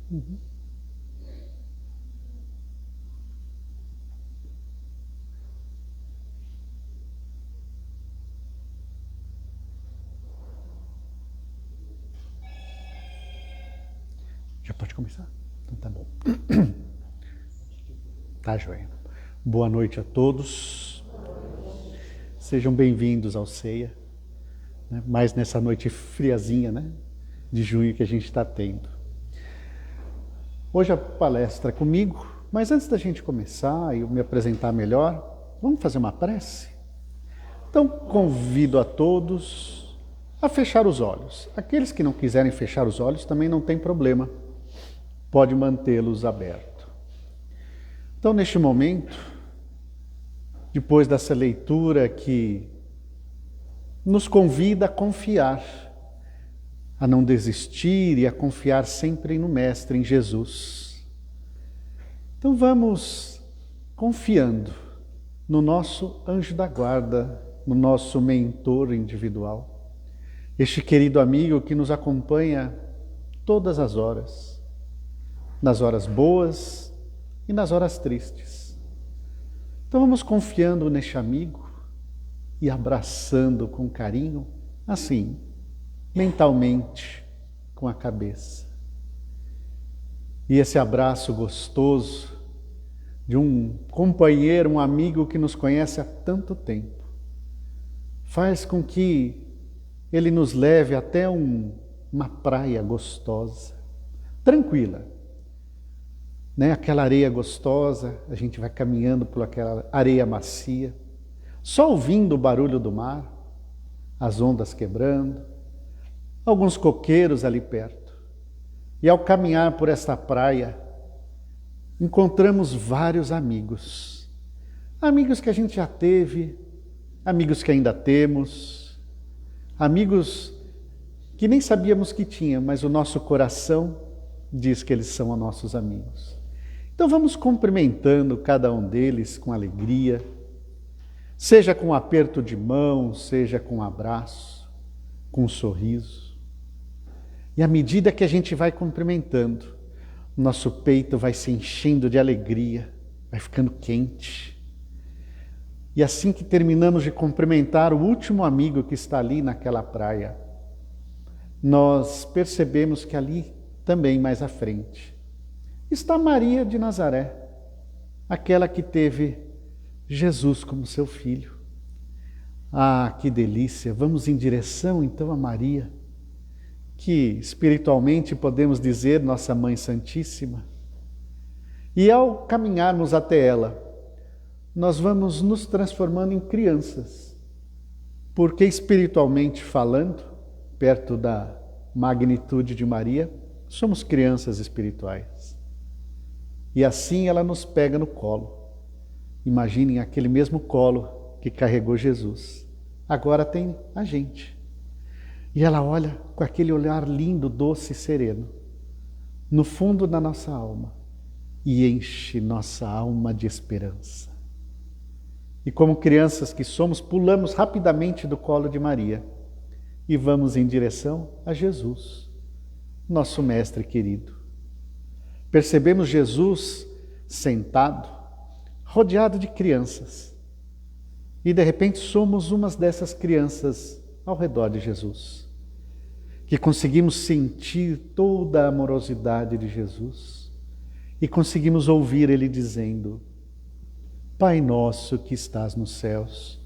Uhum. Já pode começar? Então tá bom. Tá, joia. Boa noite a todos. Sejam bem-vindos ao Ceia, né? Mais nessa noite friazinha, né? De junho que a gente está tendo. Hoje a palestra é comigo, mas antes da gente começar e eu me apresentar melhor, vamos fazer uma prece? Então convido a todos a fechar os olhos. Aqueles que não quiserem fechar os olhos também não tem problema, pode mantê-los abertos. Então neste momento, depois dessa leitura que nos convida a confiar, a não desistir e a confiar sempre no Mestre, em Jesus. Então vamos confiando no nosso anjo da guarda, no nosso mentor individual, este querido amigo que nos acompanha todas as horas, nas horas boas e nas horas tristes. Então vamos confiando neste amigo e abraçando com carinho, assim, mentalmente, com a cabeça. E esse abraço gostoso de um companheiro, um amigo que nos conhece há tanto tempo, faz com que ele nos leve até uma praia gostosa, tranquila, né? Aquela areia gostosa, a gente vai caminhando por aquela areia macia, só ouvindo o barulho do mar, as ondas quebrando, alguns coqueiros ali perto. E ao caminhar por esta praia, encontramos vários amigos. Amigos que a gente já teve, amigos que ainda temos, amigos que nem sabíamos que tinha, mas o nosso coração diz que eles são nossos amigos. Então vamos cumprimentando cada um deles com alegria, seja com um aperto de mão, seja com um abraço, com um sorriso. E à medida que a gente vai cumprimentando, nosso peito vai se enchendo de alegria, vai ficando quente. E assim que terminamos de cumprimentar o último amigo que está ali naquela praia, nós percebemos que ali, também mais à frente, está Maria de Nazaré, aquela que teve Jesus como seu filho. Ah, que delícia! Vamos em direção então a Maria, que espiritualmente podemos dizer nossa Mãe Santíssima. E ao caminharmos até ela, nós vamos nos transformando em crianças, porque espiritualmente falando, perto da magnitude de Maria, somos crianças espirituais. E assim ela nos pega no colo. Imaginem aquele mesmo colo que carregou Jesus. Agora tem a gente. E ela olha com aquele olhar lindo, doce e sereno, no fundo da nossa alma, e enche nossa alma de esperança. E como crianças que somos, pulamos rapidamente do colo de Maria e vamos em direção a Jesus, nosso Mestre querido. Percebemos Jesus sentado, rodeado de crianças. E de repente somos umas dessas crianças ao redor de Jesus, que conseguimos sentir toda a amorosidade de Jesus e conseguimos ouvir Ele dizendo: Pai nosso que estás nos céus,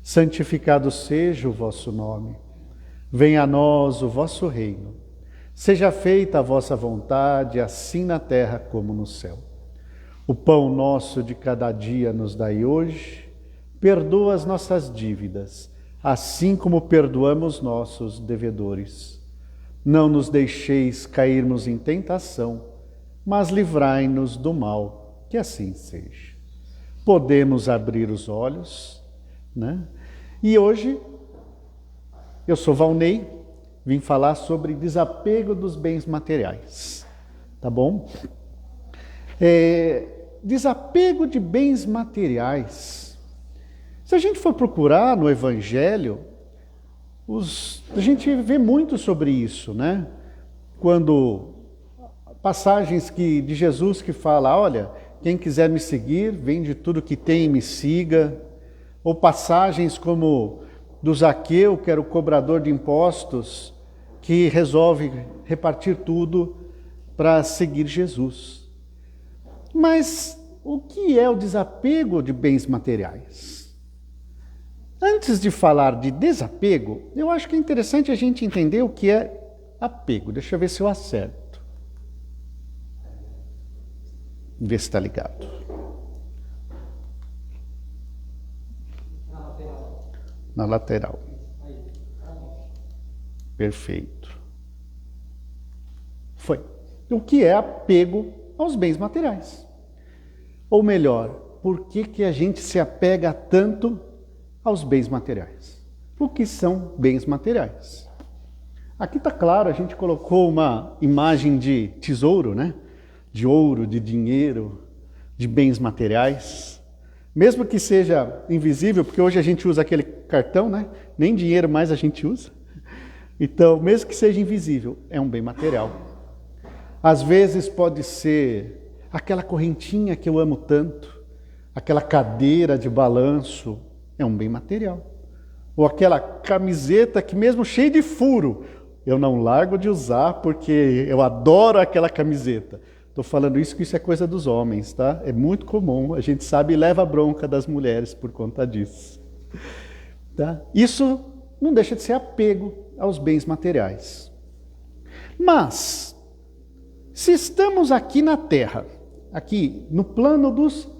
santificado seja o vosso nome. Venha a nós o vosso reino. Seja feita a vossa vontade, assim na terra como no céu. O pão nosso de cada dia nos dai hoje. Perdoa as nossas dívidas, assim como perdoamos nossos devedores. Não nos deixeis cairmos em tentação, mas livrai-nos do mal, que assim seja. Podemos abrir os olhos, né? E hoje, eu sou Valnei, vim falar sobre desapego dos bens materiais, tá bom? Desapego de bens materiais. Se a gente for procurar no Evangelho, a gente vê muito sobre isso, né? Quando passagens de Jesus que fala, olha, quem quiser me seguir, vende tudo que tem e me siga. Ou passagens como do Zaqueu, que era o cobrador de impostos, que resolve repartir tudo para seguir Jesus. Mas o que é o desapego de bens materiais? Antes de falar de desapego, eu acho que é interessante a gente entender o que é apego. Deixa eu ver se eu acerto. Ver se está ligado. Na lateral. Perfeito. Foi. O que é apego aos bens materiais? Ou melhor, por que a gente se apega tanto aos bens materiais? O que são bens materiais? Aqui está claro, a gente colocou uma imagem de tesouro, né? De ouro, de dinheiro, de bens materiais. Mesmo que seja invisível, porque hoje a gente usa aquele cartão, né? Nem dinheiro mais a gente usa. Então, mesmo que seja invisível, é um bem material. Às vezes pode ser aquela correntinha que eu amo tanto, aquela cadeira de balanço, é um bem material. Ou aquela camiseta que mesmo cheia de furo, eu não largo de usar porque eu adoro aquela camiseta. Estou falando isso, que isso é coisa dos homens, tá? É muito comum, a gente sabe e leva a bronca das mulheres por conta disso. Tá? Isso não deixa de ser apego aos bens materiais. Mas, se estamos aqui na Terra, aqui no plano dos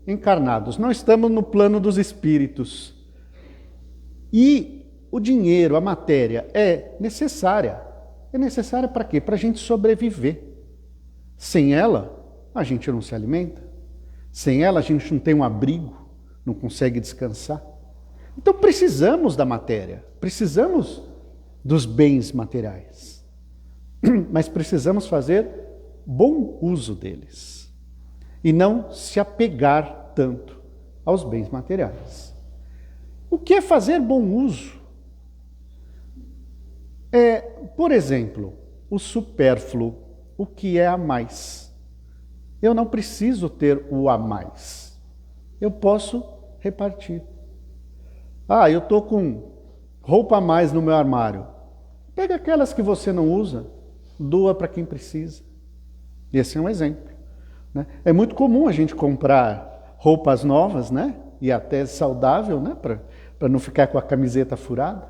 encarnados, não estamos no plano dos espíritos, e o dinheiro, a matéria é necessária. É necessária para quê? Para a gente sobreviver. Sem ela, a gente não se alimenta. Sem ela, a gente não tem um abrigo, não consegue descansar. Então precisamos da matéria, precisamos dos bens materiais. Mas precisamos fazer bom uso deles. E não se apegar tanto aos bens materiais. O que é fazer bom uso? Por exemplo, o supérfluo. O que é a mais? Eu não preciso ter o a mais. Eu posso repartir. Ah, eu estou com roupa a mais no meu armário. Pega aquelas que você não usa, doa para quem precisa. Esse é um exemplo. Né? É muito comum a gente comprar roupas novas, né? E até saudável, né? Para não ficar com a camiseta furada.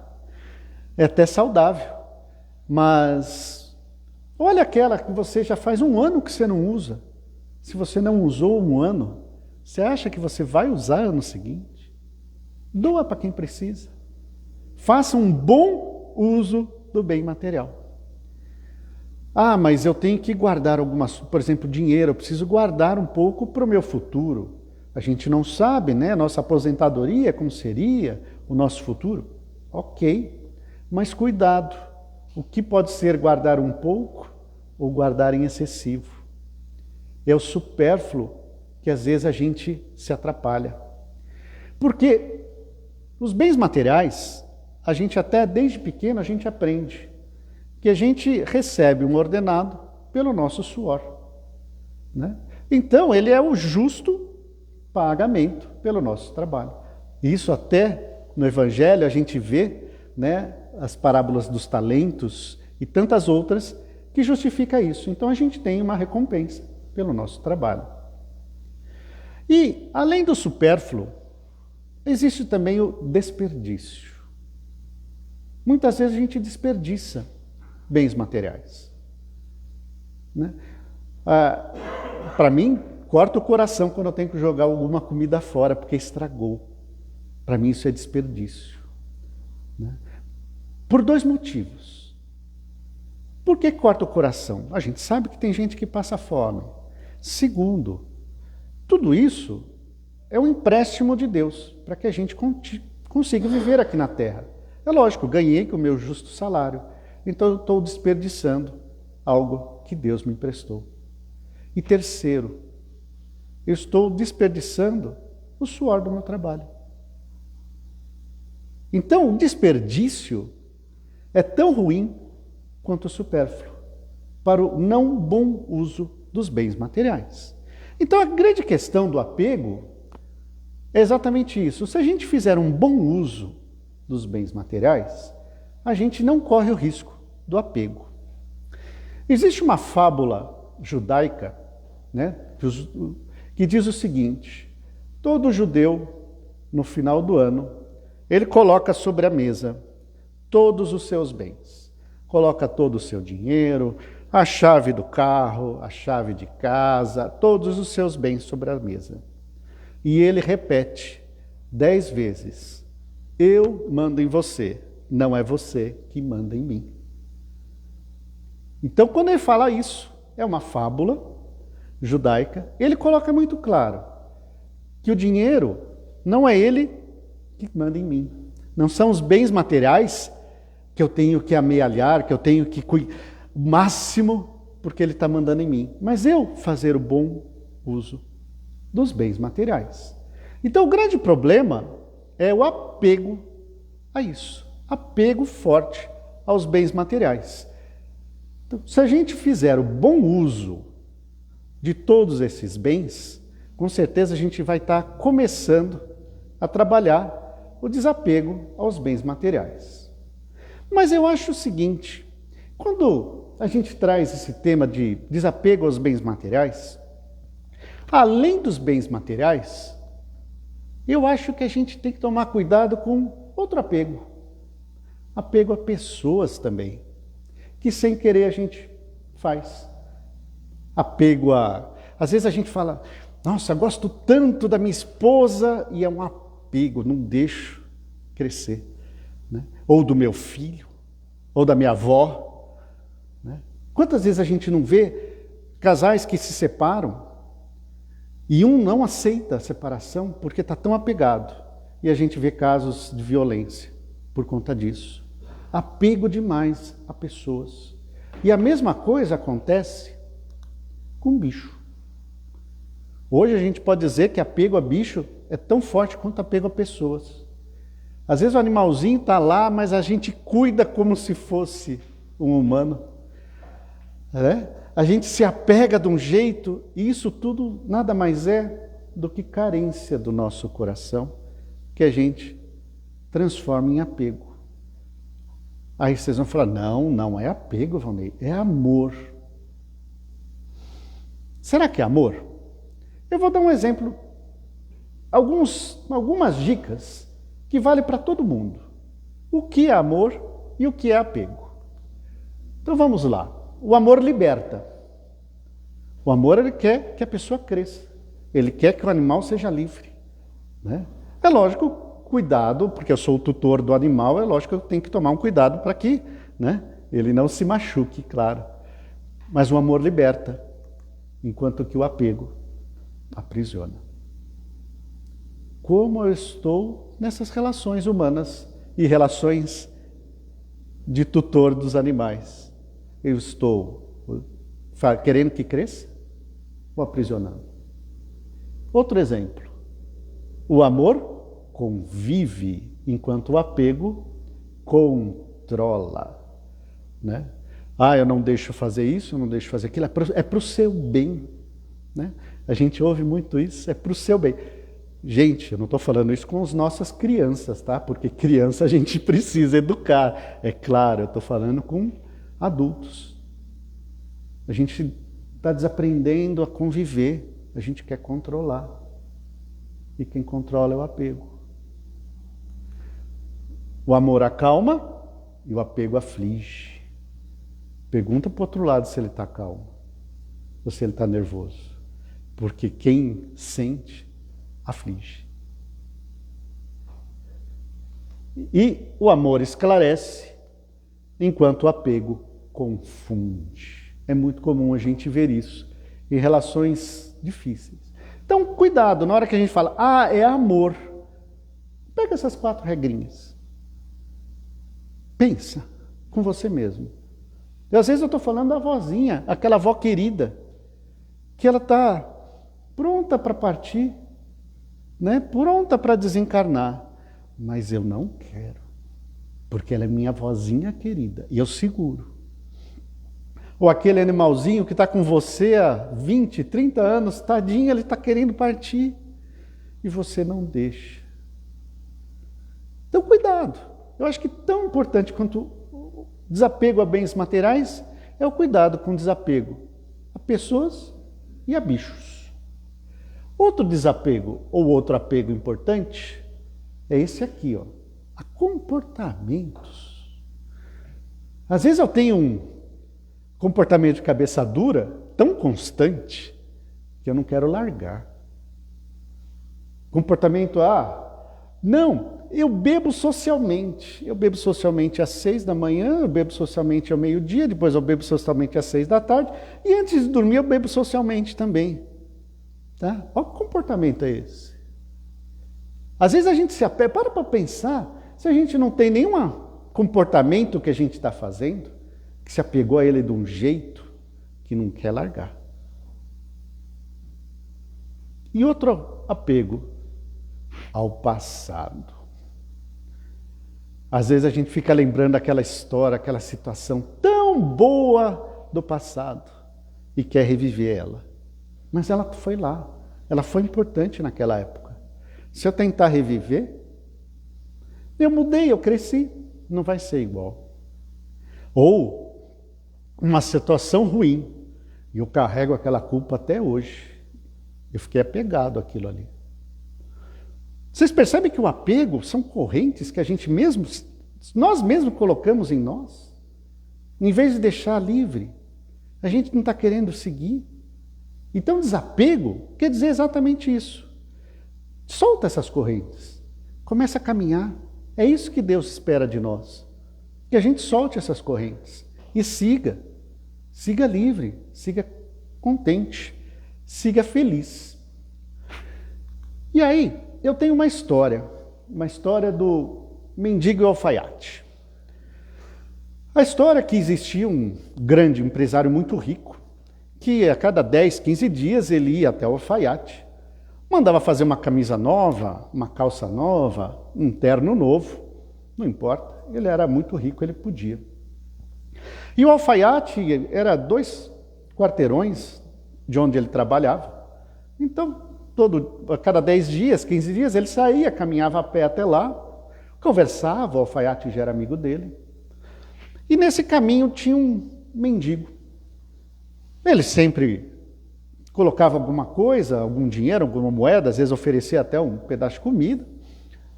É até saudável. Mas olha aquela que você já faz um ano que você não usa. Se você não usou um ano, você acha que você vai usar ano seguinte? Doa para quem precisa. Faça um bom uso do bem material. Ah, mas eu tenho que guardar algumas, por exemplo, dinheiro, eu preciso guardar um pouco para o meu futuro. A gente não sabe, né? Nossa aposentadoria, como seria o nosso futuro. Ok, mas cuidado. O que pode ser guardar um pouco ou guardar em excessivo? É o supérfluo que às vezes a gente se atrapalha. Porque os bens materiais, a gente até desde pequeno a gente aprende que a gente recebe um ordenado pelo nosso suor. Né? Então ele é o justo pagamento pelo nosso trabalho. Isso até no Evangelho a gente vê, né, as parábolas dos talentos e tantas outras que justifica isso. Então a gente tem uma recompensa pelo nosso trabalho. E além do supérfluo, existe também o desperdício. Muitas vezes a gente desperdiça bens materiais. Né? Para mim, corta o coração quando eu tenho que jogar alguma comida fora porque estragou. Para mim isso é desperdício. Né? Por dois motivos. Por que corta o coração? A gente sabe que tem gente que passa fome. Segundo, tudo isso é um empréstimo de Deus para que a gente consiga viver aqui na Terra. É lógico, ganhei com o meu justo salário, então eu estou desperdiçando algo que Deus me emprestou. E terceiro, eu estou desperdiçando o suor do meu trabalho. Então, o desperdício é tão ruim quanto o supérfluo. para o não bom uso dos bens materiais. Então a grande questão do apego é exatamente isso. Se a gente fizer um bom uso dos bens materiais, a gente não corre o risco do apego. Existe uma fábula judaica, né, que diz o seguinte: todo judeu, no final do ano, ele coloca sobre a mesa todos os seus bens. Coloca todo o seu dinheiro, a chave do carro, a chave de casa, todos os seus bens sobre a mesa. E ele repete 10 vezes: eu mando em você, não é você que manda em mim. Então, quando ele fala isso, é uma fábula judaica, ele coloca muito claro que o dinheiro não é ele que manda em mim. Não são os bens materiais que eu tenho que amealhar, que eu tenho que cuidar o máximo porque ele está mandando em mim, mas eu fazer o bom uso dos bens materiais. Então, o grande problema é o apego a isso, apego forte aos bens materiais. Então, se a gente fizer o bom uso de todos esses bens, com certeza a gente vai estar começando a trabalhar o desapego aos bens materiais. Mas eu acho o seguinte: quando a gente traz esse tema de desapego aos bens materiais, além dos bens materiais, eu acho que a gente tem que tomar cuidado com outro apego. Apego a pessoas também, que sem querer a gente faz. Apego a... Às vezes a gente fala: nossa, gosto tanto da minha esposa, e é um apego, não deixo crescer. Né? Ou do meu filho, ou da minha avó. Né? Quantas vezes a gente não vê casais que se separam e um não aceita a separação porque está tão apegado, e a gente vê casos de violência por conta disso. Apego demais a pessoas. E a mesma coisa acontece com bicho. Hoje a gente pode dizer que apego a bicho é tão forte quanto apego a pessoas. Às vezes o animalzinho está lá, mas a gente cuida como se fosse um humano. Né? A gente se apega de um jeito, e isso tudo nada mais é do que carência do nosso coração, que a gente transforma em apego. Aí vocês vão falar: não é apego, Valnei, é amor. Será que é amor? Eu vou dar um exemplo, algumas dicas que valem para todo mundo. O que é amor e o que é apego. Então vamos lá. O amor liberta. O amor, ele quer que a pessoa cresça. Ele quer que o animal seja livre. Né? É lógico, cuidado, porque eu sou o tutor do animal, é lógico que eu tenho que tomar um cuidado para que, né, ele não se machuque, claro. Mas o amor liberta, enquanto que o apego aprisiona. Como eu estou nessas relações humanas e relações de tutor dos animais? Eu estou querendo que cresça ou aprisionando? Outro exemplo. O amor convive, enquanto o apego controla. Né? Eu não deixo fazer isso, eu não deixo fazer aquilo. É para o seu bem. Né? A gente ouve muito isso, é para o seu bem. Gente, eu não estou falando isso com as nossas crianças, tá? Porque criança a gente precisa educar. É claro, eu estou falando com adultos. A gente está desaprendendo a conviver, a gente quer controlar. E quem controla é o apego. O amor acalma e o apego aflige. Pergunta para o outro lado se ele está calmo ou se ele está nervoso. Porque quem sente, aflige. E o amor esclarece, enquanto o apego confunde. É muito comum a gente ver isso em relações difíceis. Então, cuidado, na hora que a gente fala: é amor, pega essas 4 regrinhas. Pensa com você mesmo. E às vezes eu estou falando da avózinha, aquela avó querida, que ela está pronta para partir, né? Pronta para desencarnar. Mas eu não quero, porque ela é minha avózinha querida, e eu seguro. Ou aquele animalzinho que está com você há 20, 30 anos, tadinho, ele está querendo partir e você não deixa. Então, cuidado. Eu acho que tão importante quanto o desapego a bens materiais é o cuidado com o desapego a pessoas e a bichos. Outro desapego ou outro apego importante é esse aqui, ó, a comportamentos. Às vezes eu tenho um comportamento de cabeça dura tão constante que eu não quero largar. Comportamento, não, eu bebo socialmente. Eu bebo socialmente às 6 da manhã, eu bebo socialmente ao meio-dia, depois eu bebo socialmente às 6 da tarde, e antes de dormir eu bebo socialmente também. Tá? Olha que comportamento é esse. Às vezes a gente se apega, para pensar, se a gente não tem nenhum comportamento que a gente está fazendo, que se apegou a ele de um jeito que não quer largar. E outro apego ao passado. Às vezes a gente fica lembrando aquela história, aquela situação tão boa do passado e quer reviver ela. Mas ela foi lá, ela foi importante naquela época. Se eu tentar reviver, eu mudei, eu cresci, não vai ser igual. Ou uma situação ruim, e eu carrego aquela culpa até hoje. Eu fiquei apegado àquilo ali. Vocês percebem que o apego são correntes que a gente mesmo, nós mesmos colocamos em nós? Em vez de deixar livre, a gente não está querendo seguir. Então, desapego quer dizer exatamente isso. Solta essas correntes. Começa a caminhar. É isso que Deus espera de nós. Que a gente solte essas correntes e siga. Siga livre, siga contente, siga feliz. E aí, eu tenho uma história do mendigo e alfaiate. A história é que existia um grande empresário muito rico, que a cada 10, 15 dias ele ia até o alfaiate, mandava fazer uma camisa nova, uma calça nova, um terno novo, não importa, ele era muito rico, ele podia. E o alfaiate era 2 quarteirões de onde ele trabalhava. Então, a cada 10 dias, 15 dias, ele saía, caminhava a pé até lá, conversava, o alfaiate já era amigo dele. E nesse caminho tinha um mendigo. Ele sempre colocava alguma coisa, algum dinheiro, alguma moeda, às vezes oferecia até um pedaço de comida.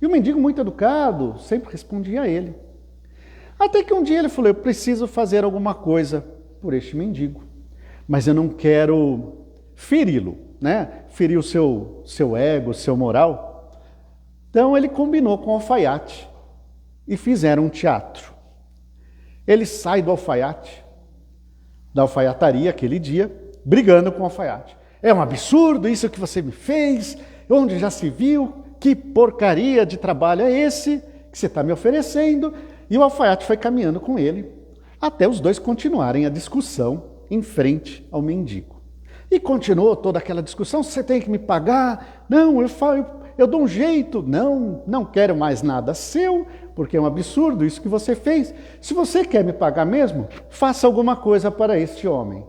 E o mendigo, muito educado, sempre respondia a ele. Até que um dia ele falou, eu preciso fazer alguma coisa por este mendigo, mas eu não quero feri-lo, né? Ferir o seu ego, o seu moral. Então ele combinou com o alfaiate e fizeram um teatro. Ele sai do alfaiate, da alfaiataria aquele dia, brigando com o alfaiate. É um absurdo isso que você me fez, onde já se viu, que porcaria de trabalho é esse que você está me oferecendo? E o alfaiate foi caminhando com ele, até os dois continuarem a discussão em frente ao mendigo. E continuou toda aquela discussão, você tem que me pagar, não, eu dou um jeito, não quero mais nada seu, porque é um absurdo isso que você fez. Se você quer me pagar mesmo, faça alguma coisa para este homem.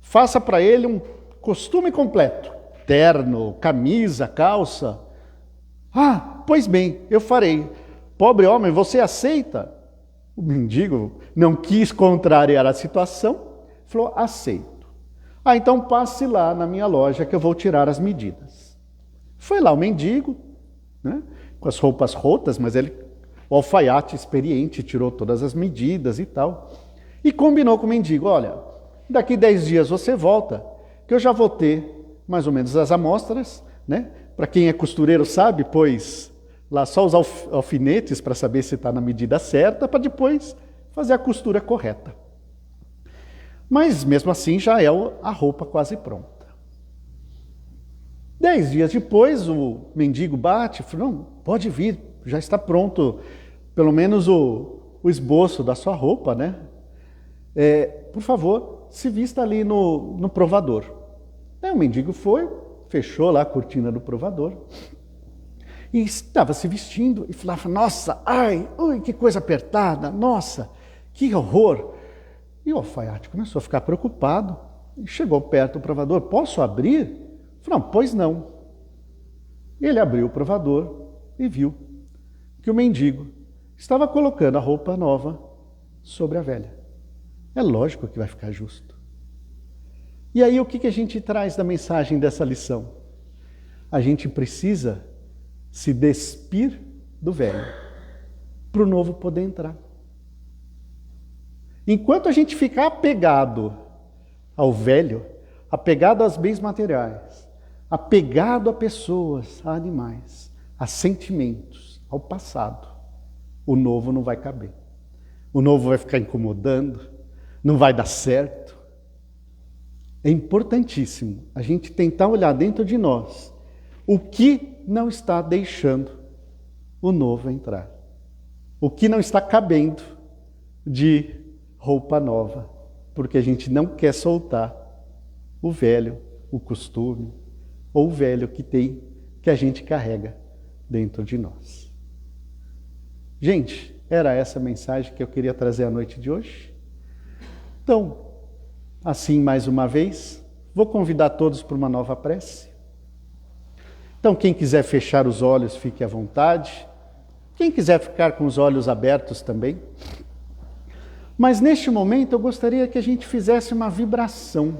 Faça para ele um costume completo, terno, camisa, calça. Pois bem, eu farei. Pobre homem, você aceita? O mendigo não quis contrariar a situação, falou, aceito. Então passe lá na minha loja que eu vou tirar as medidas. Foi lá o mendigo, né, com as roupas rotas, mas o alfaiate experiente tirou todas as medidas e tal. E combinou com o mendigo, olha, daqui 10 dias você volta, que eu já vou ter mais ou menos as amostras, né? Para quem é costureiro sabe, pois lá só os alfinetes para saber se está na medida certa, para depois fazer a costura correta. Mas mesmo assim já é a roupa quase pronta. 10 dias depois o mendigo bate e fala, não, pode vir, já está pronto, pelo menos o esboço da sua roupa, né? Por favor, se vista ali no provador. Aí o mendigo foi, fechou lá a cortina do provador e estava se vestindo e falava, nossa, ui, que coisa apertada, nossa, que horror. E o alfaiate começou a ficar preocupado e chegou perto do provador. Posso abrir? Ele falou, não, pois não. Ele abriu o provador e viu que o mendigo estava colocando a roupa nova sobre a velha. É lógico que vai ficar justo. E aí o que a gente traz da mensagem dessa lição? A gente precisa se despir do velho para o novo poder entrar. Enquanto a gente ficar apegado ao velho, apegado aos bens materiais, apegado a pessoas, a animais, a sentimentos, ao passado, o novo não vai caber. O novo vai ficar incomodando, não vai dar certo. É importantíssimo a gente tentar olhar dentro de nós o que não está deixando o novo entrar. O que não está cabendo de roupa nova, porque a gente não quer soltar o velho, o costume, ou o velho que a gente carrega dentro de nós. Gente, era essa a mensagem que eu queria trazer à noite de hoje. Então, assim mais uma vez, vou convidar todos para uma nova prece. Então, quem quiser fechar os olhos, fique à vontade. Quem quiser ficar com os olhos abertos também. Mas neste momento eu gostaria que a gente fizesse uma vibração.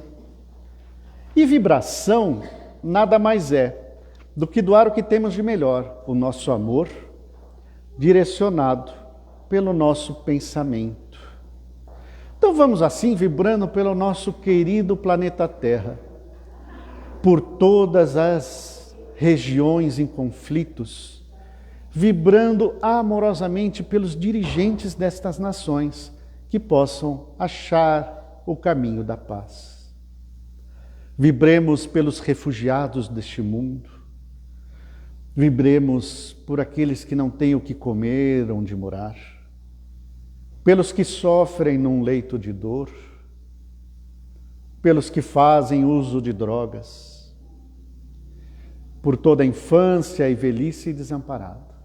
E vibração nada mais é do que doar o que temos de melhor, o nosso amor, direcionado pelo nosso pensamento. Então vamos assim, vibrando pelo nosso querido planeta Terra, por todas as regiões em conflitos, vibrando amorosamente pelos dirigentes destas nações, que possam achar o caminho da paz. Vibremos pelos refugiados deste mundo, vibremos por aqueles que não têm o que comer, onde morar, pelos que sofrem num leito de dor, pelos que fazem uso de drogas, por toda a infância e velhice desamparada,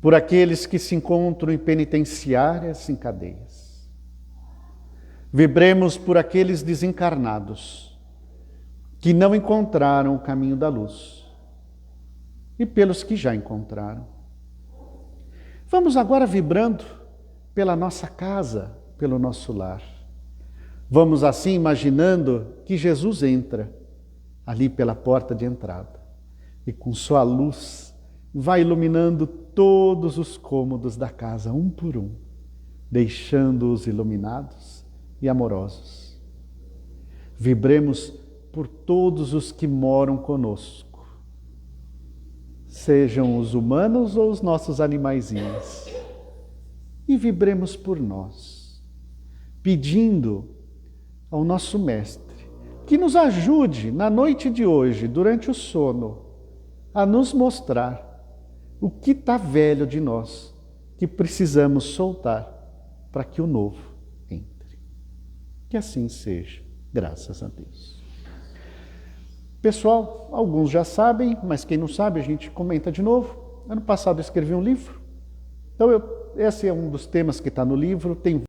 por aqueles que se encontram em penitenciárias, em cadeias. Vibremos por aqueles desencarnados que não encontraram o caminho da luz e pelos que já encontraram. Vamos agora vibrando pela nossa casa, pelo nosso lar. Vamos assim imaginando que Jesus entra ali pela porta de entrada e com sua luz vai iluminando todos os cômodos da casa, um por um, deixando-os iluminados e amorosos. Vibremos por todos os que moram conosco, sejam os humanos ou os nossos animaizinhos. E vibremos por nós, pedindo ao nosso Mestre que nos ajude na noite de hoje, durante o sono, a nos mostrar o que está velho de nós, que precisamos soltar para que o novo entre. Que assim seja, graças a Deus. Pessoal, alguns já sabem, mas quem não sabe, a gente comenta de novo. Ano passado eu escrevi um livro, então esse é um dos temas que está no livro, tem